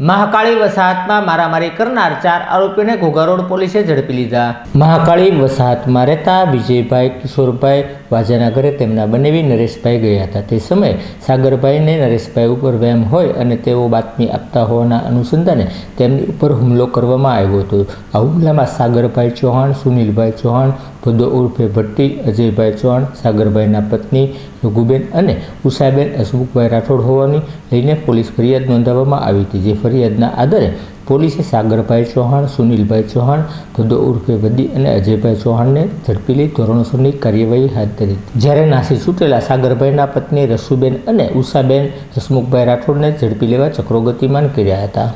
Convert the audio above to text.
મહાકાળી વસાહતમાં મારામારી કરનાર 4 આરોપીઓને ઘોઘા રોડ પોલીસે ઝડપી લીધા। મહાકાળી વસાહતમાં રહેતા વિજયભાઈ કિશોરભાઈ વાજાના ઘરે તેમના બનેવી નરેશભાઈ ગયા હતા। તે સમયે સાગરભાઈને નરેશભાઈ ઉપર વહેમ હોય અને તેઓ બાતમી આપતા હોવાના અનુસંધાને તેમની ઉપર હુમલો કરવામાં આવ્યો હતો। આ હુમલામાં સાગરભાઈ ચૌહાણ, સુનિલભાઈ ચૌહાણ, ભદો ઉર્ફે ભટ્ટી, અજયભાઈ ચૌહાણ, સાગરભાઈના પત્ની રઘુબેન અને ઉષાબેન હસમુખભાઈ રાઠોડ હોવાની લઈને પોલીસ ફરિયાદ નોંધાવવામાં આવી હતી। જે ફરિયાદના આધારે પોલીસે સાગરભાઈ ચૌહાણ, સુનિલભાઈ ચૌહાણ, ભદો ઉર્ફે ભદ્દી અને અજયભાઈ ચૌહાણને ઝડપી લઈ ધોરણસરની કાર્યવાહી હાથ ધરી। જ્યારે નાસી છૂટેલા સાગરભાઈના પત્ની રસુબેન અને ઉષાબેન હસમુખભાઈ રાઠોડને ઝડપી લેવા ચક્રો ગતિમાન કર્યા હતા।